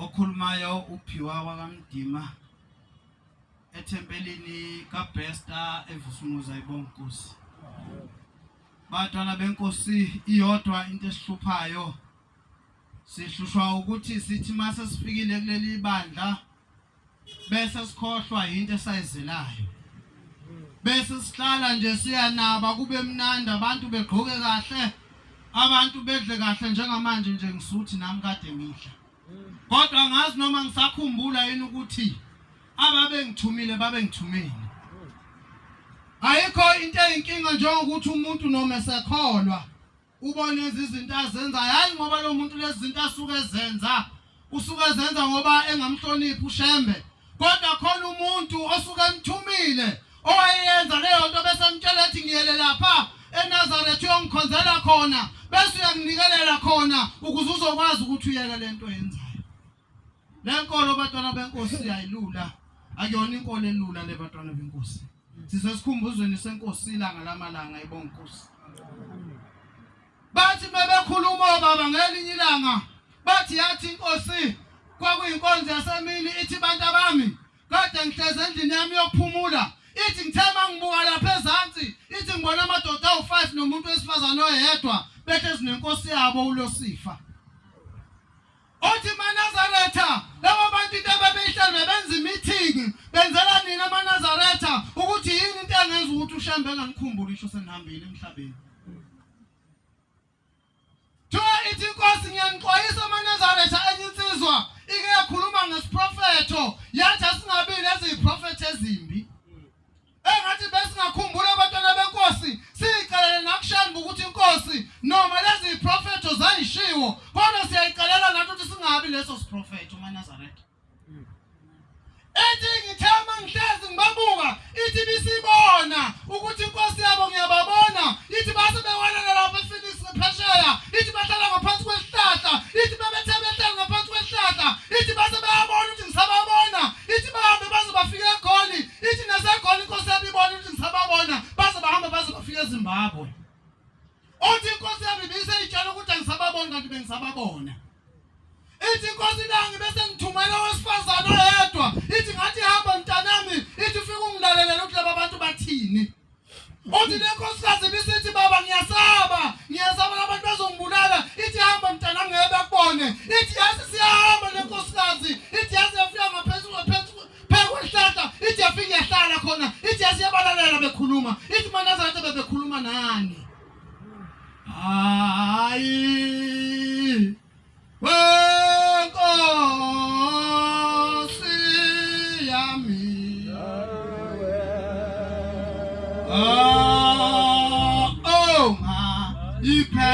okhulumayo uphiwa kwaMdima ethempelini kaBesta eVusumuza ibonkosi. Bantwana benkosi iyodwa into esihluphayo sihlushwa ukuthi sithi mase sifikile kuleli bandla bese sikhohlwa into esayizelayo. Bese sihlala nje siyanaba kube mnandi abantu begqoke kahle abantu bedle kahle njengamanje nje ngisuthi nami kade ngidla. Kodwa ngazi noma ngisakhumbula yini ukuthi ababe ngithumile babe ngithumile. Ayikho into eyinkinga njengokuthi umuntu noma esekholwa ubone izinto azenzayo hayi ngoba lo muntu lezi zinto asuke ezenza ngoba engamhloniphi uShembe. Kodwa khona umuntu osuke emthumile owayenza leyo nto bese emtshela ethi ngiyele lapha eNazaretha uyongikhonzela khona bese uyanginikelela khona ukuze uzokwazi ukuthi uyeke lento yenzayo. Lenkolo bantwana benkosi ayilula akuyona inkolo elula le bantwana benkosi. Sisesikhumbuzweni senkosi ilanga lamalanga ibonkosi. Bathi bebekhuluma baba ngelinye ilanga bathi yathi inkosi kwakuyinkonzo yasemini ithi bantu abami kade ngihleze endlini yami yokuphumula ithi ngithema ngibuka lapha ezantsi ithi ngibona amadoda awu5 nomuntu wesifazane oyedwa bethe sinenkosi yabo uLosifa. Othi maNazaretha labo bantu into ababeyihlala benza imeeting benzela nina maNazaretha ukuthi yini into engenza ukuthi uShembe enganikhumbuli isho senihambile emhlabeni. Ithi inkosi ngiyanixwayisa maNazaretha enye insizwa ike yakhuluma ngesiprofetho yathi asingabili eziyiprofetho ezimbi. Engathi besingakhumbula abantwana benkosi siyiqalele nakuShembe ukuthi inkosi noma lezi iprofetho zayishiwo kodwa siyayiqalela nathi ukuthi singabi leso siprofetho maNazaretha. Ethi ngithema ngihlezi ngibabuka ithi bisibona ukuthi inkosi yabo ngiyababona ithi base bewelele lapha ePhoenix ephesheya ithi bahlala ngaphansi kwesihlahla ithi bebehlala ngaphansi kwesihlahla ithi base bayabona ukuthi ngisababona ithi bahambe baze bafike eGoli ithi naseGoli inkosi yabo ibona ukuthi ngisababona baze bahambe baze bafike eZimbabwe. Uthi inkosi yabo ibiseyitshela ukuthi angisababona kanti bengisababona. Ithi inkosi langi bese ngithumela owesifazane oyedwa ithi ngathi hamba mntanami ithi ufike ungilalelele ukuthi laba bantu bathini. Uthi lenkosikazi bisithi baba ngiyasaba labantu bazongibulala ithi hamba mntanami ngeke bakubone ithi yasi siyahamba lenkosikazi ithi yasi yafika ngaphezulu phezulu ithi yafika yahlala khona ithi yasi yabalalela bekhuluma ithi maNazaretha bebekhuluma nani. Hayi wenkosi yami oh ma iphe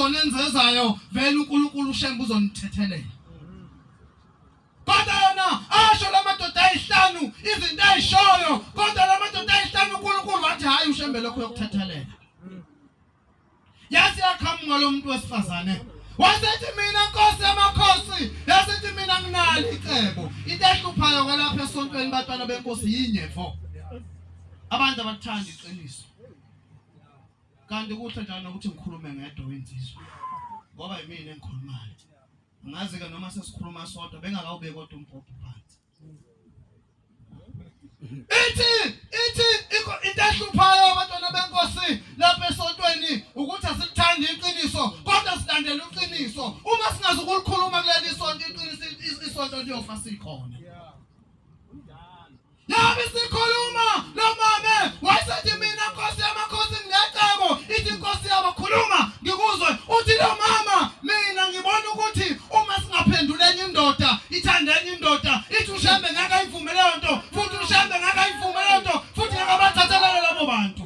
nenzezayo vele uNkulunkulu uShembe uzonithethelela. Kodwa yona asho lamadoda 5 izinto ayishoyo kodwa lamadoda 5 uNkulunkulu wathi hayi ushembe lokho yokuthathalela. Yazi yakhamuka lo muntu wesifazane wasethi mina Nkosi yamakhosi, yasethi mina nginalo icebo. Into ehluphayo kwalapha esontweni bantwana benkosi yinyevo. Abantu abathanda iqiniso. Kanti kuhle njalo ukuthi ngikhulume ngedwa wenzizwe. Ngoba yimina engikhulumayo. Ngazi ke noma sesikhuluma sodwa bengakawubeki kodwa umpopho phansi. Ithi into ehluphayo abantwana benkosi lapha esontweni ukuthi asikuthandi iqiniso kodwa silandela iqiniso. Uma singazi ukulikhuluma kuleli sonto iqiniso isonto liyofa sikhona. Yabe sikhuluma lo mame wayesethi mina Nkosi yamakhosi nginecebo. Ithi Nkosi yabakhuluma ngikuzwe. Uthi lo mama mina ngibona ukuthi uma singaphendula enye indoda ithanda enye indoda ithi ushembe ngeke ayivumele leyo nto futhi ushembe ngeke ayivumele leyo nto futhi ngeke abathathelele labo bantu.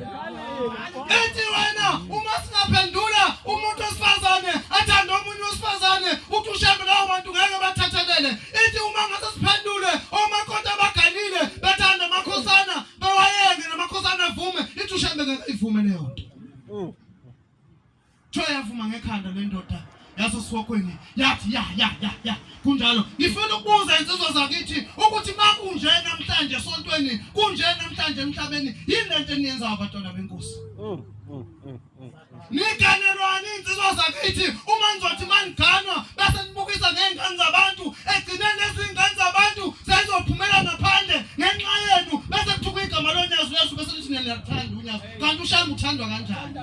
Ithi wena uma singaphendula umuntu wesifazane athanda omunye wesifazane uthi ushembe labo bantu ngeke bathathelele. Ithi uma ngase siphendule omakoti abaganile bathanda amakhosana bewayenge namakhosana avume ithi ushembe ngeke ayivumele leyo nto. Yavuma ngekhanda lendoda yasesiwokweni yathi ya kunjalo ngifuna ukubuza insizwa zakithi ukuthi makunje namhlanje esontweni kunje namhlanje emhlabeni yini lento eniyenza abantwana benkosi. Niganelwani insizwa zakithi uma nizothi maniganwa bese nibukisa ngengane zabantu egcineni lezingane zabantu sezizophumela ngaphandle ngenxa yenu bese kuthuka igama lonyazo Yesu bese lithi niyalithanda unyazo kanti ushaya uthandwa kanjani.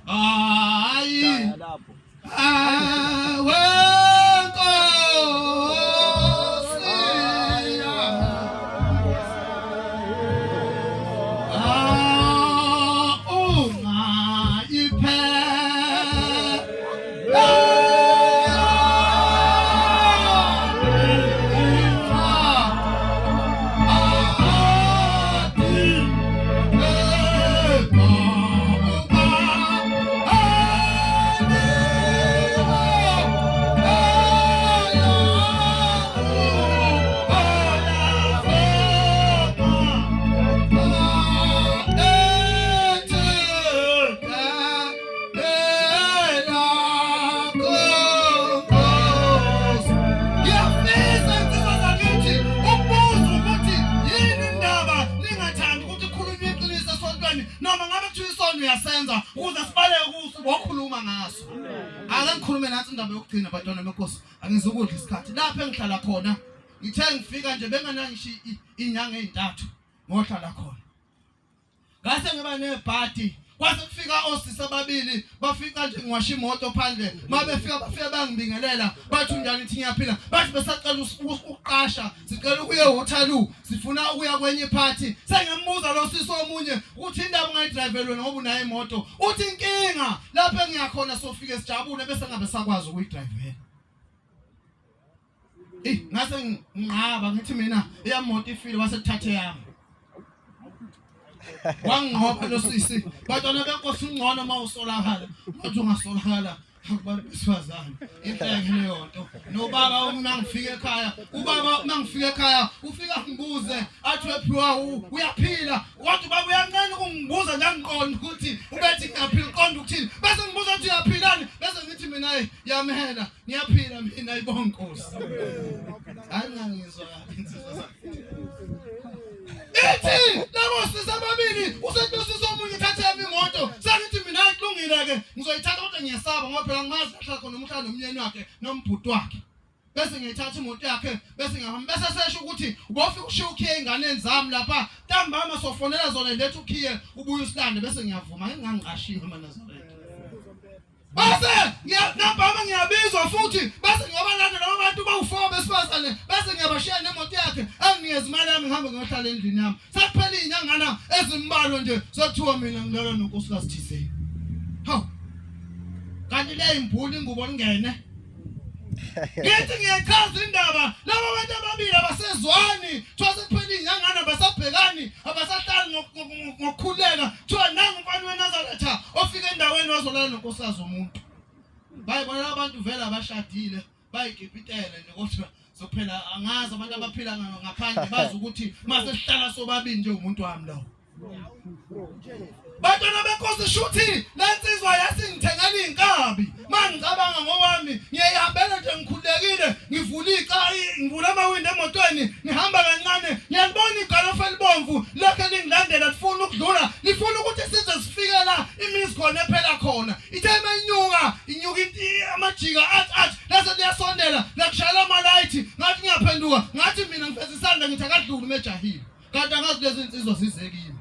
Hayi uyasenza ukuze sibaleke kuso wokhuluma ngaso. Ake ngikhulume nathi indaba yokugcina abantwana benkosi. Angizukudla isikhathi lapha engihlala khona. Ngithe ngifika nje benganangisho inyanga ezintathu ngohlala khona. Ngase ngiba nebhadi kwase kufika osisi ababili bafika nje ngiwasha imoto phandle mabefika bafika bangibingelela bathi unjani ithi ngiyaphila bathi besacela ukuqasha sicela ukuye Waterloo sifuna ukuya kwenye party sengembuza lo sisi omunye ukuthi indaba ungayidrayivelwe ngoba unayo imoto uthi inkinga lapha engiyakhona sofike sijabule bese ngabe sakwazi ukuyidrayivela. Ngase ngqaba ngithi mina iyimoto ifile wasethathe yami wangoba lo sisi bantwana benkosi ungcono mawusolakala uthi ungasolakala akubantu besifazane inhleke leyo nto nobaba uma ngifika ekhaya ubaba uma ngifika ekhaya ufika ngibuze athi wephiwa uyaphila wathi baba uyancane ukungibuza njangiqonda ukuthi ubethi ngiyaphila uqonda ukuthini bese ngibuza ukuthi uyaphilani bese ngithi mina yamhela ngiyaphila mina ibonga Nkosi angangizwa insizwa ethi labo sisi ababili usetosisa omunye thathe yami imoto sangithi mina kulungile ke ngizoyithatha kodwa ngiyasaba ngoba phela ngimazi lahla khona umhlalo nomnyeni wakhe nombhuti wakhe bese ngiyithatha imoto yakhe bese ngihamba bese sesho ukuthi ubofika ushiya ukhiye ingane zami lapha ntambama sofonela zona lethi ukhiye ubuye usilande bese ngiyavuma ngingangiqashiwe eManazareth bese ngiyabamba ngiyabizwa futhi bese ngiyabalanda labo bantu bawu4 besifazane bese ngiyabashiya nemoto yakhe angiyeza imali yami ngihambe ngiyohlala endlini yami sakuphela inyangana ezimbalo nje sokuthiwa mina ngilala nonkosikazi Thizeni hawu kanti le imbuli ingubo ngene ngithi ngiyachaza indaba labo bantu ababili abasezwani those kuphela inyangana basabhekani abasahlali ngokukhuleka thiwa nangu mfana weNazaretha ofika endaweni wazolala nonkosikazi umuntu bayibona abantu vele abashadile bayigibitele nje kodwa So phela angazi abantu abaphila ngaphandle bazi ukuthi mase sihlala sobabili nje umuntu wami lo. Bantwana benkosi shuthi lensizwa yasingithengela inkabi mangicabanga ngokwami ngiyihambela nje ngikhulekile ngivula amawindi emotweni ngihamba kancane ngiyalibona igalofu elibomvu lokho lingilandela lifuna ukudlula lifuna ukuthi size sifike la imizi khona ephela khona ithe inyuka amajika athi lase liyasondela lakushayela amalayithi ngathi ngiyaphenduka ngathi mina ngifeza isandla ngithi akadluli mejahile kanti angazi lezi insizwa zizekile.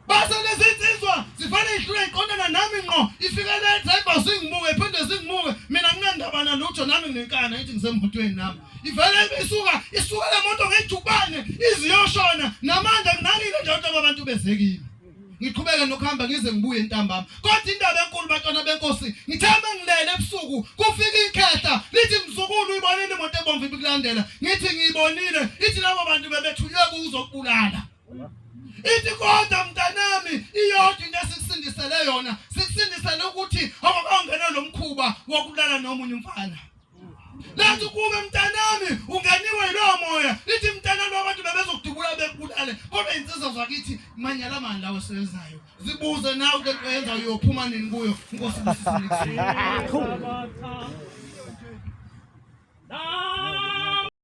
Base lezi insizwa zifanele ihlule iqondana nami ngqo ifike le driver singimuke iphinde singimuke mina nginandabana lutho nami nginenkana ngithi ngisemotweni nami ivele isuka le moto ngejubane iziyoshona namanje nginalile nje ukuthi abantu bezekile ngiqhubeke nokuhamba ngize ngibuye entambama kodwa indaba enkulu bantwana benkosi ngithemba ngilele ebusuku kufika ikhehla lithi mzukulu uyibonile imoto ebomvu ibikulandela ngithi ngiyibonile ithi labo bantu bebethunywe kuzokubulala. Ithi kodwa mntanami iyodwa into esikusindisele yona sikusindisele ukuthi awukangena lo mkhuba wokulala nomunye umfana. Lathi kube mntanami unganiwe yilo moya lithi mntanami abantu bebezokudubula bekubulale kodwa insizwa zakithi manyala manje lawo sezayo zibuze nawe lento yenza uyophuma nini kuyo inkosi.